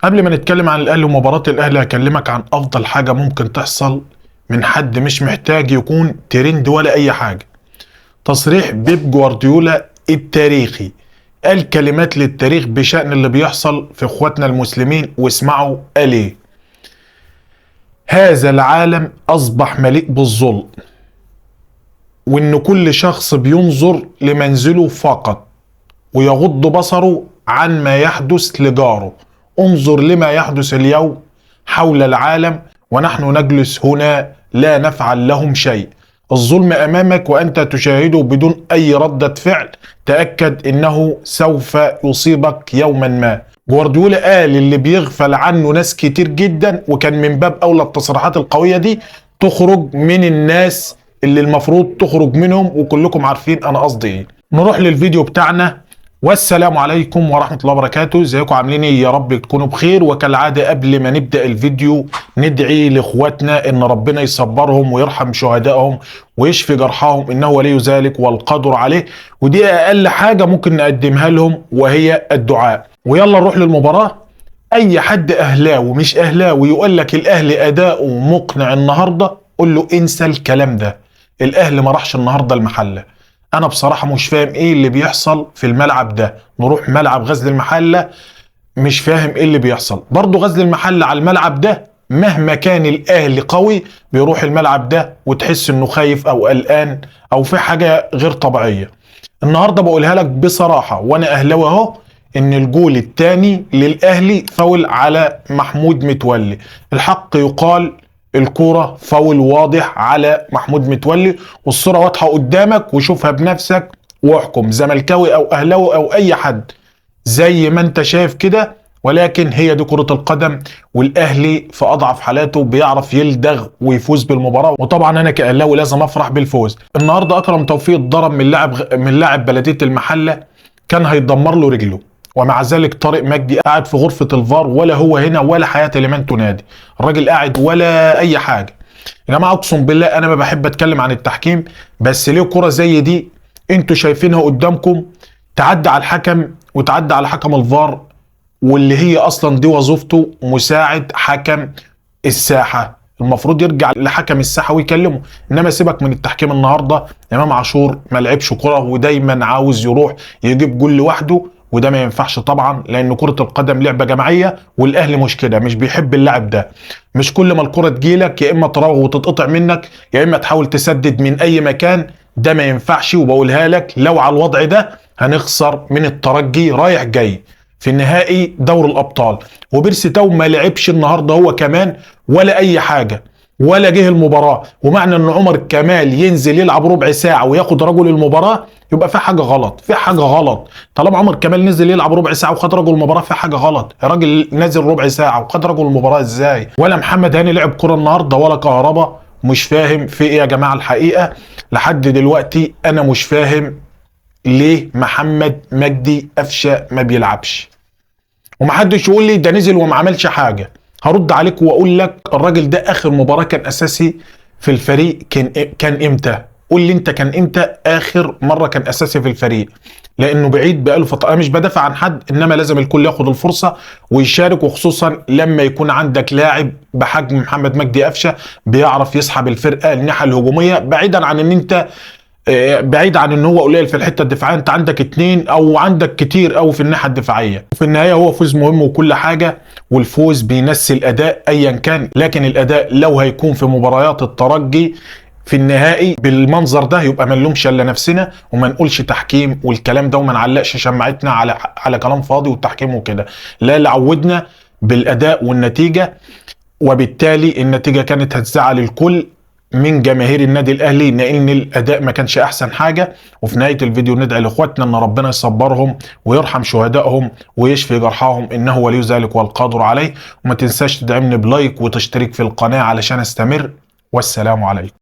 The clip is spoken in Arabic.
قبل ما نتكلم عن الاهلي ومباراة الاهلي هكلمك عن افضل حاجة ممكن تحصل من حد مش محتاج يكون ترند ولا اي حاجة. تصريح بيب جوارديولا التاريخي، قال كلمات للتاريخ بشأن اللي بيحصل في اخواتنا المسلمين، واسمعوا قال ايه: هذا العالم اصبح مليء بالظلم، وان كل شخص بينظر لمنزله فقط ويغض بصره عن ما يحدث لجاره. انظر لما يحدث اليوم حول العالم ونحن نجلس هنا لا نفعل لهم شيء. الظلم امامك وانت تشاهده بدون اي ردة فعل، تأكد انه سوف يصيبك يوما ما. جوارديولا قال اللي بيغفل عنه ناس كتير جدا، وكان من باب اولى التصريحات القوية دي تخرج من الناس اللي المفروض تخرج منهم، وكلكم عارفين انا قصدي ايه. نروح للفيديو بتاعنا، والسلام عليكم ورحمة الله وبركاته. ازيكم عاملين ايه؟ يا رب تكونوا بخير. وكالعادة قبل ما نبدأ الفيديو ندعي لاخواتنا ان ربنا يصبرهم ويرحم شهدائهم ويشفي جرحاهم، انه ولي ذلك والقادر عليه. ودي اقل حاجة ممكن نقدمها لهم وهي الدعاء. ويلا نروح للمباراة. اي حد اهلاوي مش اهلاوي يقول لك الاهلي اداؤه مقنع النهاردة، قول له انسى الكلام ده. الاهلي ما راحش النهاردة المحلة. انا بصراحة مش فاهم ايه اللي بيحصل في الملعب ده. نروح ملعب غزل المحلة، مش فاهم ايه اللي بيحصل. برضو غزل المحلة على الملعب ده مهما كان الاهلي قوي بيروح الملعب ده وتحس انه خايف او قلقان او في حاجة غير طبيعية. النهاردة بقولها لك بصراحة وانا اهلاوي اهو، ان الجول الثاني للاهلي فاول على محمود متولي. الحق يقال، الكورة فاول واضح على محمود متولي، والصورة واضحة قدامك وشوفها بنفسك واحكم، زملكاوي او اهلاوي او اي حد زي ما انت شايف كده. ولكن هي دي كرة القدم، والاهلي في اضعف حالاته بيعرف يلدغ ويفوز بالمباراة. وطبعا انا كاهلاوي لازم افرح بالفوز. النهارده اكرم توفيق اتضرب من لاعب بلدية المحلة، كان هيدمر له رجله، ومع ذلك طارق مجدي قاعد في غرفة الفار، ولا هو هنا ولا حياة لمن تنادي. الراجل قاعد ولا اي حاجة. يا جماعة اقسم بالله انا ما بحب اتكلم عن التحكيم، بس ليه كرة زي دي انتوا شايفينها قدامكم تعدي على الحكم وتعدي على حكم الفار، واللي هي اصلا دي وظيفته مساعد حكم الساحة، المفروض يرجع لحكم الساحة ويكلمه. انما سيبك من التحكيم. النهاردة امام عاشور ما لعبش كرة، ودايما عاوز يروح يجيب جول لوحده، وده ما ينفعش طبعا، لان كرة القدم لعبة جماعية، والاهلي مش كده، مش بيحب اللاعب ده. مش كل ما الكرة تجيلك يا اما تراوغ وتتقطع منك، يا اما تحاول تسدد من اي مكان. ده ما ينفعش. وبقولها لك لو على الوضع ده هنخسر من الترجي رايح جاي في النهائي دور الابطال. وبيرسي تاو ما لعبش النهارده هو كمان ولا اي حاجه، ولا جه المباراه. ومعنى ان عمر كمال ينزل يلعب ربع ساعه وياخد رجل المباراه، يبقى في حاجه غلط، في حاجه غلط. طالما عمر كمال نزل يلعب ربع ساعه وخد رجل المباراه، في حاجه غلط. الراجل نازل ربع ساعه وخد رجل المباراه ازاي؟ ولا محمد هاني لعب كره النهارده ولا كهربا. مش فاهم في ايه يا جماعه الحقيقه. لحد دلوقتي انا مش فاهم ليه محمد مجدي قفشه ما بيلعبش. ومحدش يقول لي ده نزل وما عملش حاجه. هرد عليك واقول لك الراجل ده اخر مباراه كان اساسي في الفريق كان امتى؟ قول لي انت، كان امتى اخر مره كان اساسي في الفريق؟ لانه بعيد بقاله فتره. انا مش بدافع عن حد، انما لازم الكل ياخد الفرصه ويشارك، وخصوصا لما يكون عندك لاعب بحجم محمد مجدي قفشه بيعرف يسحب الفرقه الناحيه الهجوميه، بعيدا عن ان انت بعيد عن ان هو قليل في الحته الدفاعيه. انت عندك اتنين او عندك كتير قوي في الناحيه الدفاعيه. في النهايه هو فوز مهم وكل حاجه، والفوز بينسي الاداء ايا كان. لكن الاداء لو هيكون في مباريات الترجي في النهائي بالمنظر ده، يبقى ما نلومش الا نفسنا وما نقولش تحكيم والكلام ده، وما نعلقش شماعتنا على كلام فاضي والتحكيم وكده. لا، اللي عودنا بالاداء والنتيجه، وبالتالي النتيجه كانت هتزعل الكل من جماهير النادي الاهلي، لان الاداء ما كانش احسن حاجه. وفي نهايه الفيديو ندعي لاخواتنا ان ربنا يصبرهم ويرحم شهدائهم ويشفي جرحاهم، انه ولي ذلك والقادر عليه. وما تنساش تدعمني بلايك وتشترك في القناه علشان استمر. والسلام عليكم.